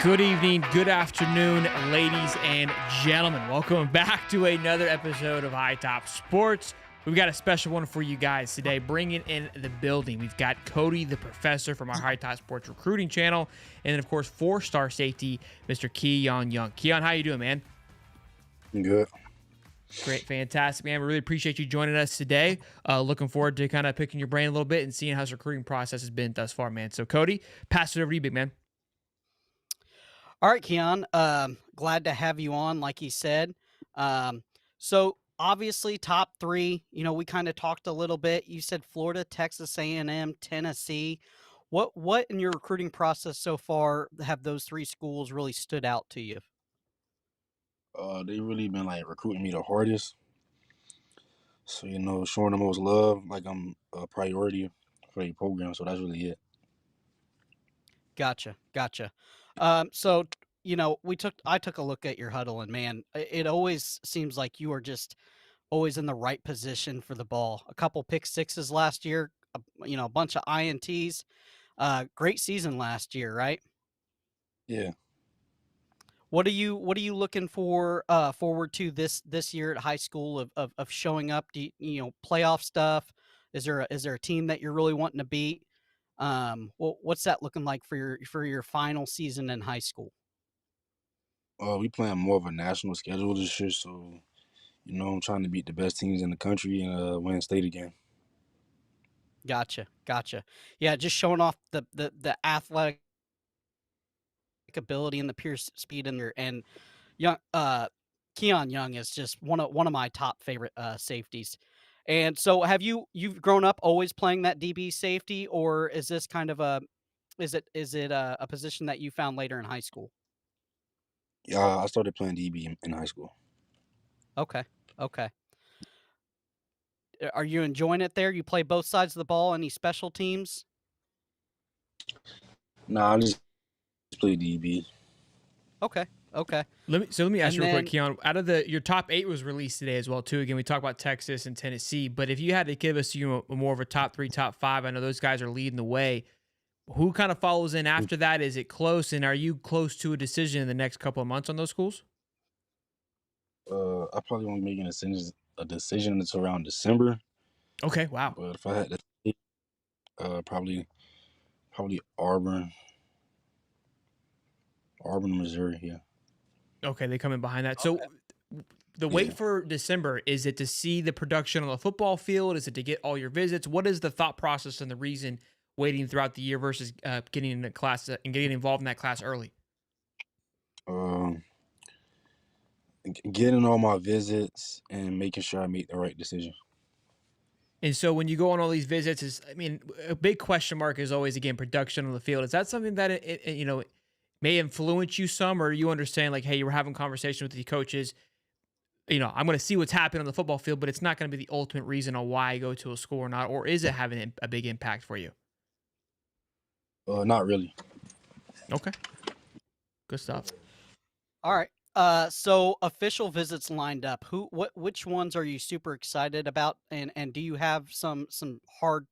Good evening, good afternoon, ladies and gentlemen. Welcome back to another episode of High Top Sports. We've got a special one for you guys today. Bringing in the building, we've got Cody, the professor from our High Top Sports recruiting channel, and then of course, four-star safety, Mr. Keon Young. Keon, how you doing, man? Good. Great, fantastic, man. We really appreciate you joining us today. Looking forward to kind of picking your brain a little bit and seeing how this recruiting process has been thus far, man. So, Cody, pass it over to you, big man. All right, Keon. Glad to have you on, like you said. So obviously, top three. We kind of talked a little bit. You said Florida, Texas A&M, Tennessee. What in your recruiting process so far have those three schools really stood out to you? They really been like recruiting me the hardest. So, showing the most love, like I'm a priority for the program. So that's really it. Gotcha. So I took a look at your huddle, and man, it always seems like you are just always in the right position for the ball. A couple pick sixes last year, a bunch of INTs. Great season last year, right? Yeah. What are you looking for forward to this year at high school of showing up? Do playoff stuff? Is there a team that you're really wanting to beat? What's that looking like for your final season in high school? We playing more of a national schedule this year. So, I'm trying to beat the best teams in the country and win state again. Gotcha. Yeah, just showing off the athletic ability and the pure speed in there. And young Keon Young is just one of my top favorite safeties. And so you've grown up always playing that DB safety, or is this kind of is it a position that you found later in high school? Yeah, I started playing DB in high school. Okay. Are you enjoying it there? You play both sides of the ball, any special teams? Nah, I just play DB. Okay. Let me ask And you real quick, then Keon. Out of your top 8 was released today as well too. Again, we talk about Texas and Tennessee, but if you had to give us more of a top 3, top 5, I know those guys are leading the way. Who kind of follows in after that? Is it close, and are you close to a decision in the next couple of months on those schools? I probably won't be making a decision until around December. Okay, wow. But if I had to pick, probably Auburn, Missouri. Yeah. Okay, they come in behind that. So the wait Yeah. for December, is it to see the production on the football field? Is it to get all your visits? What is the thought process and the reason waiting throughout the year versus getting in the class and getting involved in that class early? Um, Getting all my visits and making sure I make the right decision. And so when you go on all these visits, a big question mark is always, again, production on the field. Is that something that may influence you some, or you understand like, hey, you were having conversations with the coaches, I'm going to see what's happening on the football field, but it's not going to be the ultimate reason on why I go to a school or not, or is it having a big impact for you? Not really. Okay, good stuff. All right. So official visits lined up. Which ones are you super excited about, and do you have some hard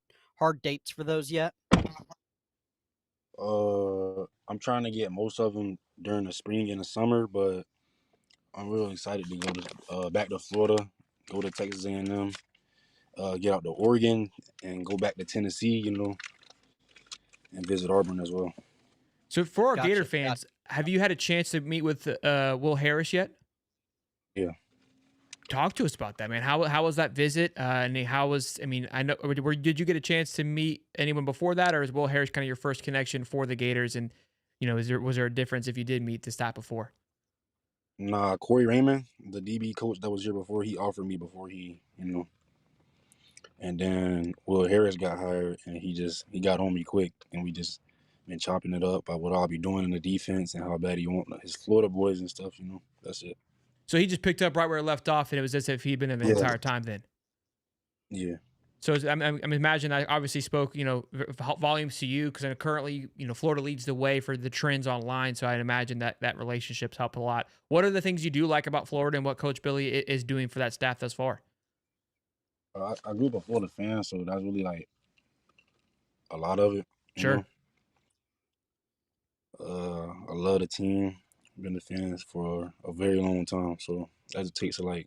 dates for those yet? I'm trying to get most of them during the spring and the summer, but I'm really excited to go to back to Florida, go to Texas A&M, get out to Oregon, and go back to Tennessee. And visit Auburn as well. So for our Gator Gotcha. fans, have you had a chance to meet with Will Harris yet? Yeah. Talk to us about that, man. How was that visit? And how was? I know. Did you get a chance to meet anyone before that, or is Will Harris kind of your first connection for the Gators? And was there a difference if you did meet the staff before? Nah, Corey Raymond, the DB coach that was here before, he offered me before and then Will Harris got hired, and he got on me quick, and we just been chopping it up about what I'll be doing in the defense and how bad he want his Florida boys and stuff. That's it. So he just picked up right where it left off, and it was as if he'd been there the Yeah. entire time then. Yeah. So I'm imagine that obviously spoke, volumes to you because currently, Florida leads the way for the trends online. So I'd imagine that relationships help a lot. What are the things you do like about Florida and what Coach Billy is doing for that staff thus far? I grew up a Florida fan, so that's really like a lot of it. Sure. I love the team. Been a fan for a very long time, so that just takes you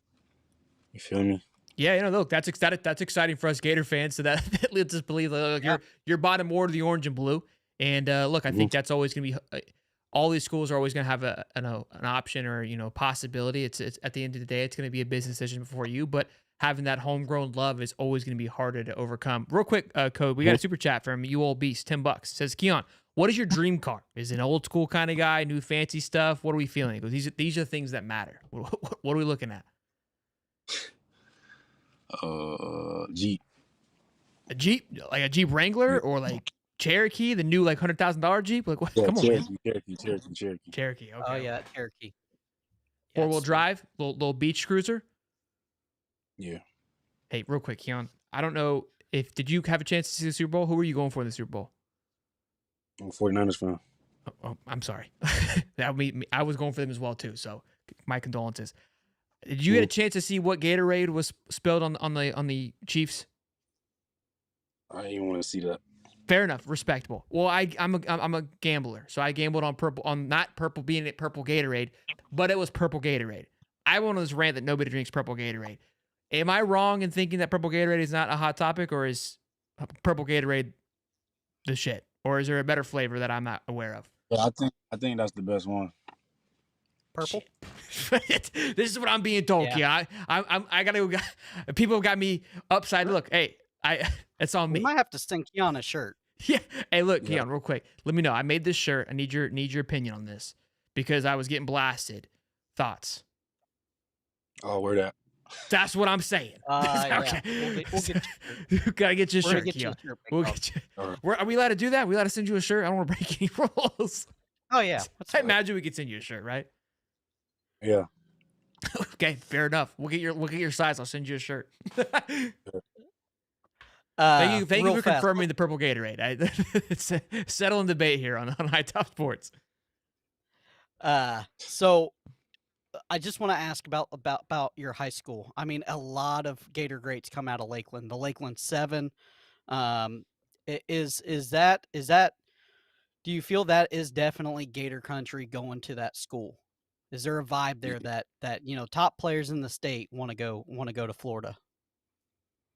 feel me? Yeah, look, that's exciting for us Gator fans. So that, that lets us believe that look, Yeah. you're bottom more to the orange and blue. And look, I hmm think that's always going to be all these schools are always going to have an option or possibility. It's at the end of the day, it's going to be a business decision before you, but having that homegrown love is always going to be harder to overcome. Real quick, Code, we got a super chat from you old beast, $10. Says Keon, what is your dream car? Is it an old school kind of guy, new fancy stuff? What are we feeling? He goes, these are things that matter. What are we looking at? Jeep. A Jeep, like a Jeep Wrangler or like Cherokee, the new like $100,000 Jeep? Like what? Yeah, Come on, man. Cherokee. Cherokee. Oh Okay. yeah, that Cherokee. Yeah, 4-wheel it's sweet. drive, little beach cruiser. Yeah. Hey, real quick, Keon. I don't know if did you have a chance to see the Super Bowl? Who were you going for in the Super Bowl? I'm a 49ers fan. Oh, I'm sorry. That me. I was going for them as well too. So my condolences. Did you get a chance to see what Gatorade was spilled on the Chiefs? I didn't even want to see that. Fair enough, respectable. Well, I'm a gambler, so I gambled on purple, on not purple being it purple Gatorade, but it was purple Gatorade. I went on this rant that nobody drinks purple Gatorade. Am I wrong in thinking that purple Gatorade is not a hot topic, or is purple Gatorade the shit, or is there a better flavor that I'm not aware of? Yeah, I think that's the best one. Purple. This is what I'm being told, Yeah. Keon. I gotta. People got me upside. Look, hey, it's on We me. might have to send Keon a shirt. Yeah. Hey, look, Yeah. Keon, real quick. Let me know. I made this shirt. I need your opinion on this because I was getting blasted. Thoughts? Oh, where that? That's what I'm saying. Yeah. Okay. We'll get You gotta get your We're gonna shirt, get you Keon. a shirt. Big We'll dog. get you. All right. Are we allowed to do that? We allowed to send you a shirt? I don't want to break any rules. Oh yeah. I imagine we could send you a shirt, right? Yeah. Okay, fair enough. We'll get your size. I'll send you a shirt. Thank you real for fast. confirming the purple Gatorade. It's a settling debate here on High Top Sports. So I just want to ask about your high school. I mean, a lot of Gator greats come out of Lakeland. The Lakeland 7. Is that do you feel that is definitely Gator country going to that school? Is there a vibe there that top players in the state want to go to Florida?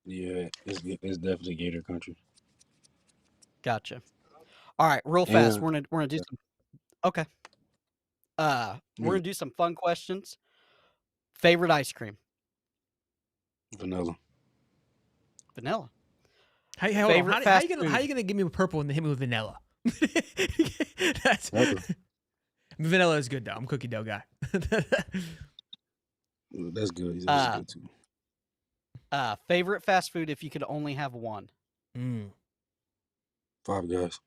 Yeah, it's definitely Gator country. Gotcha. All right, real fast. And We're gonna do some. Okay. We're gonna do some fun questions. Favorite ice cream? vanilla. Vanilla. Hey, hold on. Favorite How fast you gonna give me a purple and hit me with vanilla? That's Vanilla. vanilla is good though. I'm a cookie dough guy. That's good. That's good too. Favorite fast food if you could only have one? Five Guys.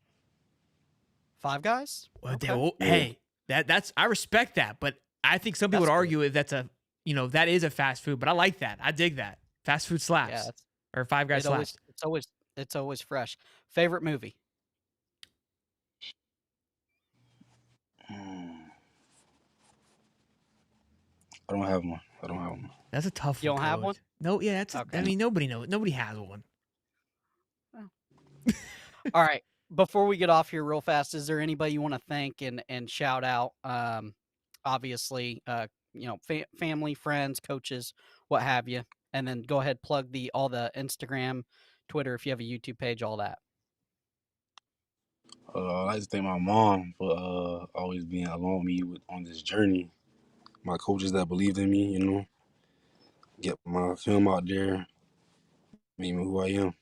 Five Guys? Well, Okay. hey, that's I respect that, but I think some people That's would good. argue if that's that is a fast food, but I like that. I dig that. Fast food slaps. Yeah, Or Five Guys slaps. it's always fresh. Favorite movie? I don't have one. That's a tough You one. don't have Coach. one? No, yeah, Okay. I mean, nobody knows. Nobody has one. All right. Before we get off here real fast, is there anybody you want to thank and shout out? Obviously, family, friends, coaches, what have you. And then go ahead, plug all the Instagram, Twitter, if you have a YouTube page, all that. I like to thank my mom for always being along with me on this journey. My coaches that believed in me, get my film out there, made me who I am.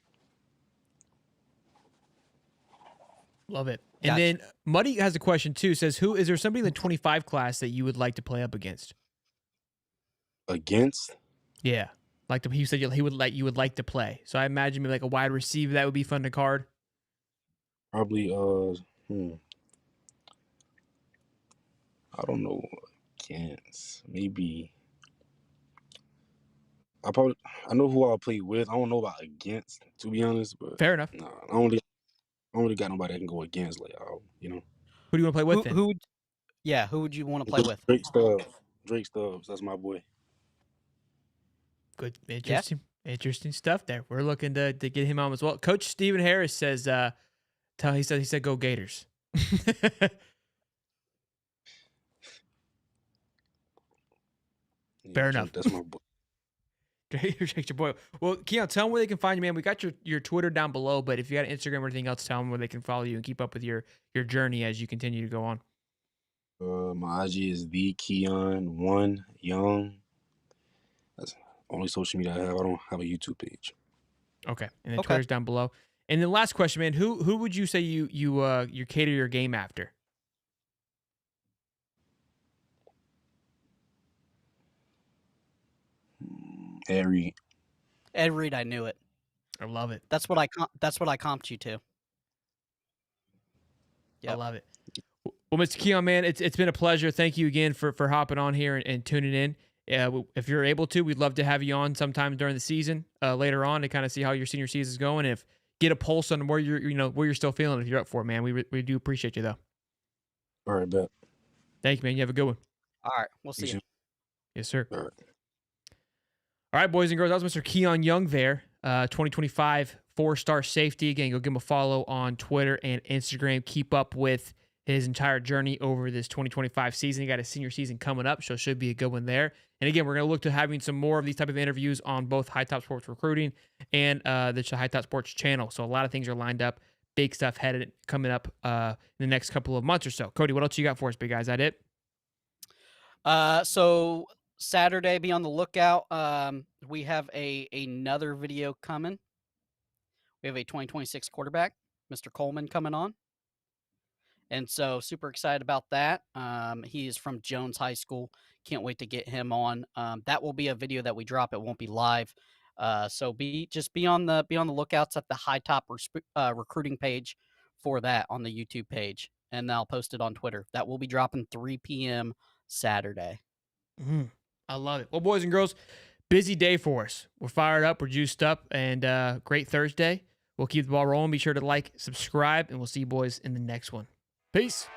Love it. And Gotcha. then Muddy has a question too. Says, who is there somebody in the 25 class that you would like to play up against? Against? Yeah, he said you would like to play. So I imagine maybe like a wide receiver that would be fun to guard. Probably I don't know, against maybe I know who I'll play with. I don't know about against, to be honest, but Fair enough. nah, I don't really got nobody I can go against, like Who do you want to play with then? Who would you want to play with? Drake Stubbs, that's my boy. Good, interesting stuff there. We're looking to get him on as well. Coach Stephen Harris says, he said go Gators. Yeah, Fair Drake, enough. that's my boy. Jake's your boy. Well, Keon, tell them where they can find you, man. We got your Twitter down below, but if you got Instagram or anything else, tell them where they can follow you and keep up with your journey as you continue to go on. My IG is the Keon one Young. That's the only social media I have. I don't have a YouTube page. Okay, and then Okay. Twitter's down below. And then last question, man. Who would you say you cater your game after? Ed Reed. Ed Reed, I knew it. I love it. That's what I comped you to. I Yep. love it. Well, Mr. Keon, man, it's been a pleasure. Thank you again for hopping on here and tuning in. If you're able to, we'd love to have you on sometime during the season later on to kind of see how your senior season is going. If get a pulse on where you're still feeling if you're up for it, man. We do appreciate you though. All right, bet. Thank you, man. You have a good one. All right, we'll see you. Yes, sir. All right. All right, boys and girls, that was Mr. Keon Young there, 2025 four-star safety. Again, go give him a follow on Twitter and Instagram. Keep up with his entire journey over this 2025 season. He got a senior season coming up, so it should be a good one there. And again, we're going to look to having some more of these type of interviews on both High Top Sports Recruiting and the High Top Sports channel. So a lot of things are lined up. Big stuff coming up in the next couple of months or so. Cody, what else you got for us, big guys? Is that it? So Saturday, be on the lookout. We have another video coming. We have a 2026 quarterback, Mr. Coleman, coming on. And so super excited about that. He is from Jones High School. Can't wait to get him on. That will be a video that we drop. It won't be live. So be on the lookouts at the High Top recruiting page for that on the YouTube page. And I'll post it on Twitter. That will be dropping 3 p.m. Saturday. I love it. Well, boys and girls, busy day for us. We're fired up. We're juiced up. And great Thursday. We'll keep the ball rolling. Be sure to like, subscribe, and we'll see you boys in the next one. Peace.